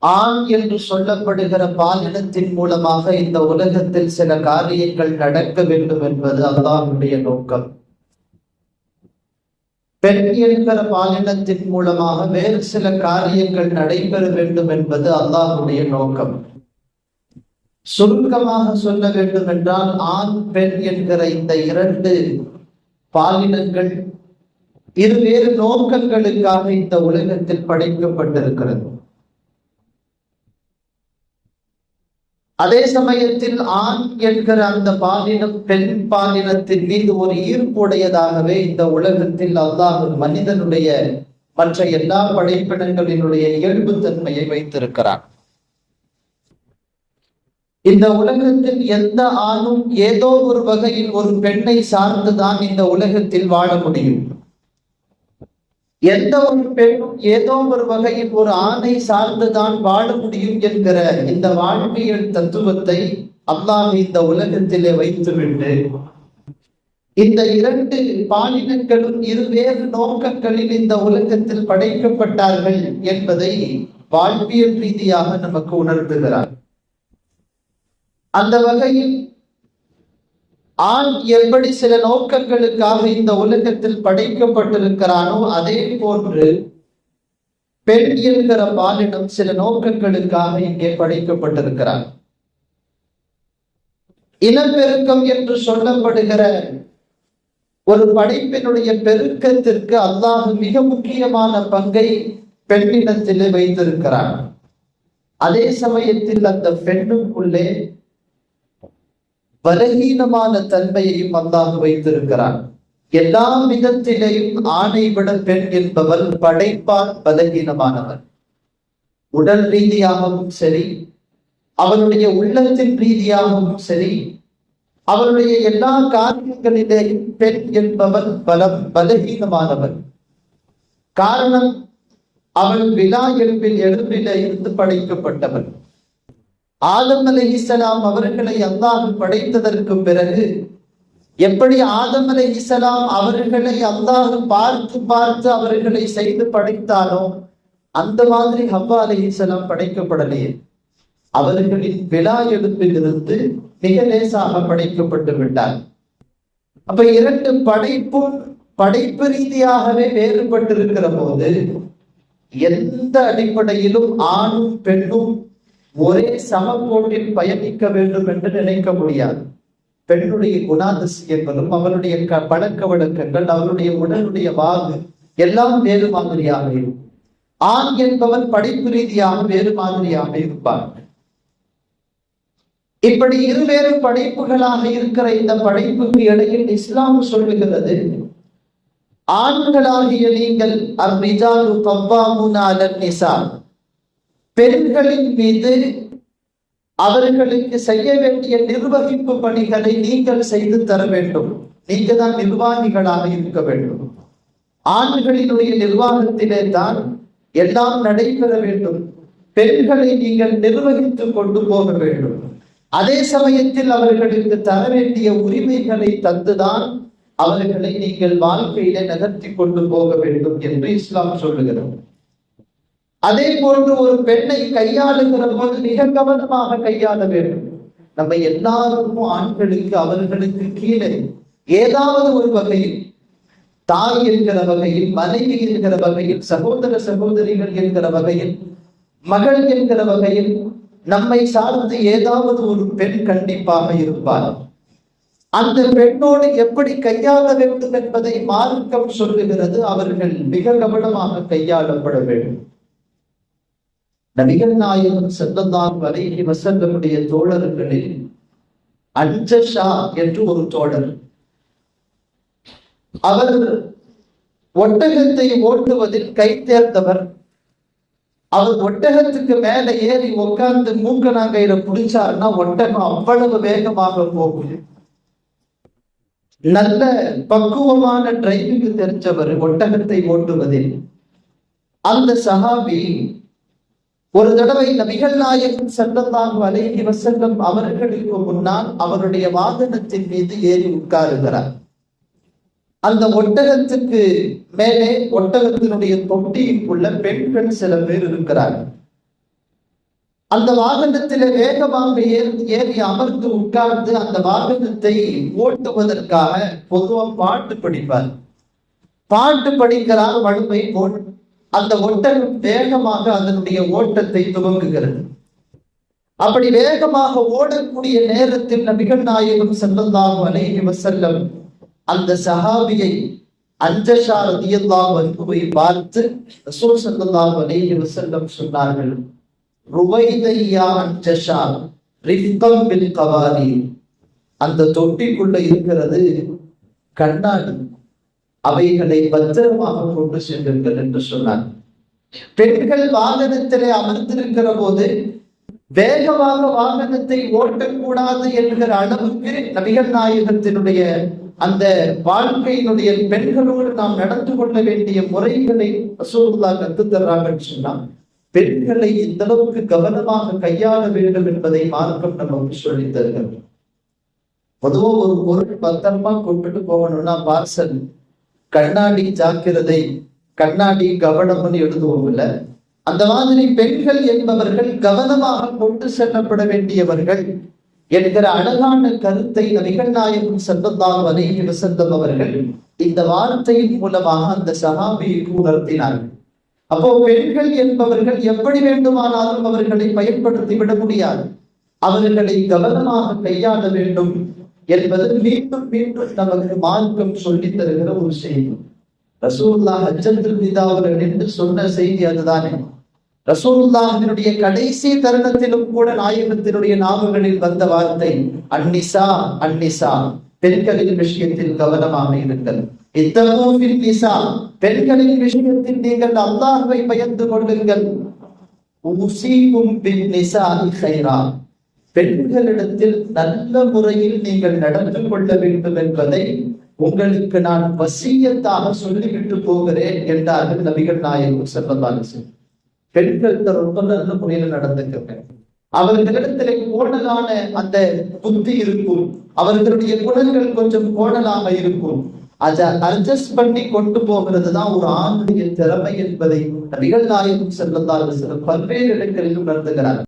ஆண் என்று சொல்லப்படுகிற பாலினத்தின் மூலமாக இந்த உலகத்தில் சில காரியங்கள் நடக்க வேண்டும் என்பது அல்லாஹ்வுடைய நோக்கம். பெண் என்கிற பாலினத்தின் மூலமாக வேறு சில காரியங்கள் நடைபெற வேண்டும் என்பது அல்லாஹ்வுடைய நோக்கம். சுருக்கமாக சொல்ல வேண்டும் என்றால், ஆண் பெண் என்கிற இந்த இரண்டு பாலினங்கள் இருவேறு நோக்கங்களுக்காக இந்த உலகத்தில் படைக்கப்பட்டிருக்கிறது. அதே சமயத்தில் ஆண் என்கிற அந்த பாலினம் பெண் பாலினத்தின் மீது ஒரு ஈர்ப்புடையதாகவே இந்த உலகத்தில் அல்லாஹ் மனிதனுடைய மற்ற எல்லா படைப்பினங்களினுடைய இயல்புத்தன்மையை வைத்திருக்கிறான். இந்த உலகத்தில் எந்த ஆணும் ஏதோ ஒரு வகையில் ஒரு பெண்ணை சார்ந்துதான் இந்த உலகத்தில் வாழ முடியும். எந்த ஒரு பெண்ணும் ஏதோ ஒரு வகையில் ஒரு ஆணை சார்ந்துதான் வாழ முடியும் என்கிற இந்த வாழ்வியல் தத்துவத்தை அல்லாஹ் இந்த உலகத்திலே வைத்துவிட்டு, இந்த இரண்டு பாலினங்களும் இருவேறு நோக்கங்களில் இந்த உலகத்தில் படைக்கப்பட்டார்கள் என்பதை வாழ்வியல் ரீதியாக நமக்கு உணர்த்துகிறார். அந்த வகையில் ஆண் எப்படி சில நோக்கங்களுக்காக இந்த உலகத்தில் படைக்கப்பட்டிருக்கிறானோ, அதே போன்று பெண் என்கிற பாலினம் சில நோக்கங்களுக்காக இங்கே படைக்கப்பட்டிருக்கிறார். இனப்பெருக்கம் என்று சொல்லப்படுகிற ஒரு படைப்பினுடைய பெருக்கத்திற்கு அல்லாஹ் மிக முக்கியமான பங்கை பெண்ணிடத்திலே வைத்திருக்கிறார். அதே சமயத்தில் அந்த பெண்ணுக்குள்ளே பலகீனமான தன்மையையும் அல்லாஹ் வைத்திருக்கிறான். எல்லா விதத்திலேயும் ஆணை விட பெண் என்பவள் படைப்பால் பலகீனமானவள். உடல் ரீதியாகவும் சரி, அவனுடைய உள்ளத்தின் ரீதியாகவும் சரி, அவனுடைய எல்லா காரியங்களிலேயும் பெண் என்பவள் பலகீனமானவள். காரணம், அவள் விலா எலும்பிலே இருந்து படைக்கப்பட்டவள். ஆதம் அலைஹிஸ்ஸலாம் அவர்களை அல்லாஹ் படைத்ததற்கு பிறகு எப்படி ஆதம் அலைஹிஸ்ஸலாம் அவர்களை அல்லாஹ் பார்த்து பார்த்து அவர்களை செய்து படைத்தானோ, அந்த மாதிரி ஹவ்வா அலைஹிஸ்ஸலாம் படைக்கப்படலையே. அவர்களின் விலா எலும்பிலிருந்து மிக லேசாக படைக்கப்பட்டு விட்டார். அப்ப இரண்டு படைப்பும் படைப்பு ரீதியாகவே வேறுபட்டிருக்கிற போது, எந்த அடிப்படையிலும் ஆணும் பெண்ணும் ஒரே சமக்கோட்டில் பயணிக்க வேண்டும் என்று நினைக்க முடியாது. பெண்ணுடைய குணாதிசயங்களும் அவருடைய பழக்க வழக்கங்கள், அவருடைய உடலுடைய வாகு எல்லாம் வேறு மாதிரியாக இருக்கும். ஆண் என்பவன் படைப்பு ரீதியாக வேறு மாதிரியாக இருப்பார். இப்படி இருவேறு படைப்புகளாக இருக்கிற இந்த படைப்புக்கு இடையில் இஸ்லாம் சொல்லுகிறது, ஆண்களாகிய நீங்கள் அர்ரிஜாலு கவ்வாமூன அலன் நிசா, பெண்களின் மீது அவர்களுக்கு செய்ய வேண்டிய நிர்வகிப்பு பணிகளை நீங்கள் செய்து தர வேண்டும். நீங்க தான் நிர்வாகிகளாக இருக்க வேண்டும். ஆண்களினுடைய நிர்வாகத்திலே தான் எல்லாம் நடைபெற வேண்டும். பெண்களை நீங்கள் நிர்வகித்துக் கொண்டு போக வேண்டும். அதே சமயத்தில் அவர்களுக்கு தர வேண்டிய உரிமைகளை தந்துதான் அவர்களை நீங்கள் வாழ்க்கையில நகர்த்தி கொண்டு போக வேண்டும் என்று இஸ்லாம் சொல்லுகிறது. அதே போன்று ஒரு பெண்ணை கையாளுகிற போது மிக கவனமாக கையாள வேண்டும். நம்ம எல்லாருக்கும் ஆண்களுக்கு அவர்களுக்கு கீழே ஏதாவது ஒரு வகையில், தாய் என்கிற வகையில், மனைவி என்கிற வகையில், சகோதர சகோதரிகள் என்கிற வகையில், மகள் என்கிற வகையில் நம்மை சார்ந்து ஏதாவது ஒரு பெண் கண்டிப்பாக இருப்பார். அந்த பெண்ணோடு எப்படி கையாள வேண்டும் என்பதை மார்க்கம் சொல்லுகிறது. அவர்கள் மிக கவனமாக கையாளப்பட வேண்டும். நபிகள் நாயகம் ஸல்லல்லாஹு அலைஹி வஸல்லமுடைய தோழர்களில் அன்ஜஷா என்று ஒரு தோழர், அவர் ஒட்டகத்தை ஓட்டுவதில் கை தேர்ந்தவர். அவர் ஒட்டகத்துக்கு மேல ஏறி உட்கார்ந்து மூக்கணாங்கயில பிடிச்சாருன்னா ஒட்டகம் அவ்வளவு வேகமாக போகும். நல்ல பக்குவமான டிரைவிங் தெரிஞ்சவர் ஒட்டகத்தை ஓட்டுவதில். அந்த சஹாபி ஒரு தடவை நபிகள் நாயகம் ஸல்லல்லாஹு அலைஹி வஸல்லம் அவர்களுக்கு முன்னால் அவருடைய வாகனத்தின் மீது ஏறி உட்காருகிறார். அந்த ஒட்டகத்துக்கு மேலே ஒட்டகத்தினுடைய தொட்டிக்குள்ள பெண்கள் சில பேர் இருக்கிறார்கள். அந்த வாகனத்திலே வேகமாக ஏறி அமர்ந்து உட்கார்ந்து அந்த வாகனத்தை ஓட்டுவதற்காக பொதுவாக பாட்டு படிப்பார். பாட்டு படிக்கிறார் வலுமை போல் அந்த ஒட்டகம் வேகமாக அதனுடைய ஓட்டத்தை துவங்குகிறது. அப்படி வேகமாக ஓடக்கூடிய நேரத்தில் நபிகள் நாயகம் ஸல்லல்லாஹு அலைஹி வஸல்லம் அந்த சஹாபியை அன்ஜஷா ரலியல்லாஹு அன்ஹுவை பார்த்து ரசூல் ஸல்லல்லாஹு அலைஹி வஸல்லம் சொன்னார்கள், ருவைதையா அன்ஜஷா ரிஃப்கம் பில் கவாரி, அந்த தொட்டிக்குள்ள இருக்கிறது கண்ணாடி, அவைகளை பத்திரமாக கொண்டு சென்றுங்கள் என்று சொன்னார். பெண்கள் வாகனத்திலே அமர்ந்திருக்கிற போது வேகமாக வாகனத்தை ஓட்டக்கூடாது என்கிற அளவுக்கு நபிகள் நாயகத்தினுடைய அந்த வாழ்க்கையினுடைய பெண்களோடு நாம் நடந்து கொள்ள வேண்டிய முறைகளை ரசூலுல்லாஹ் கற்றுத் தர்றாங்கன்னு சொன்னா, பெண்களை இந்த அளவுக்கு கவனமாக கையாள வேண்டும் என்பதை மார்க்கம் நமக்கு சொல்லித் தருகிறது. பொதுவா ஒரு பொருள் பத்திரமா கொண்டுட்டு போகணும்னா பார்சல் கண்ணாடி ஜாக்கிரதை, கண்ணாடி கவனம்னு எழுதுவோம் இல்ல, அந்த மாதிரி பெண்கள் என்பவர்கள் கவனமாக கொண்டு செல்லப்பட வேண்டியவர்கள் என்கிற அழகான கருத்தை நபிகள் நாயகம் ஸல்லல்லாஹு அலைஹி வஸல்லம் அவர்கள் இந்த வார்த்தையின் மூலமாக அந்த சஹாபிக்கு உணர்த்தினார்கள். அப்போ பெண்கள் என்பவர்கள் எப்படி வேண்டுமானாலும் அவர்களை பயன்படுத்தி விட முடியாது, அவர்களை கவனமாக கையாள வேண்டும் என்பது மீண்டும் மீண்டும் நமக்கு மார்க்கம் சொல்லித் தருகிற ஒரு செய்தி. ரசூலுல்லாஹ் ஹஜ்ஜத்துல் விதாவுல நின்று சொன்ன செய்தி அதுதானே. ரசூலுல்லாஹினுடைய கடைசி தருணத்திலும் கூட நாயகத்தினுடைய நாவுகளில் வந்த வார்த்தை அன்னிசா அன்னிசா, பெண்களின் விஷயத்தில் கவனமாக இருங்கள். இத்தகூ ஃபில் நிசா, பெண்களின் விஷயத்தில் நீங்கள் அல்லாஹ்வை பயந்து கொள்ளுங்கள். உஸீகும் பின் நிசாஇ கைரா, பெண்களிடத்தில் நல்ல முறையில் நீங்கள் நடந்து கொள்ள வேண்டும் என்பதை உங்களுக்கு நான் வசியத்தாக சொல்லிவிட்டு போகிறேன் என்றார்கள் நபிகள் நாயகம் ஸல்லல்லாஹு அலைஹி வஸல்லம். பெண்கள் ரொம்ப நல்ல முறையில் நடந்துக்க, அவர்களிடத்திலே கோணலான அந்த புத்தி இருக்கும், அவர்களுடைய குணங்கள் கொஞ்சம் கோணலாக இருக்கும், அதை அட்ஜஸ்ட் பண்ணி கொண்டு போகிறது தான் ஒரு ஆணுடைய திறமை என்பதை நபிகள் நாயகம் ஸல்லல்லாஹு அலைஹி வஸல்லம் பல்வேறு இடங்களில் உணர்த்துகிறார்.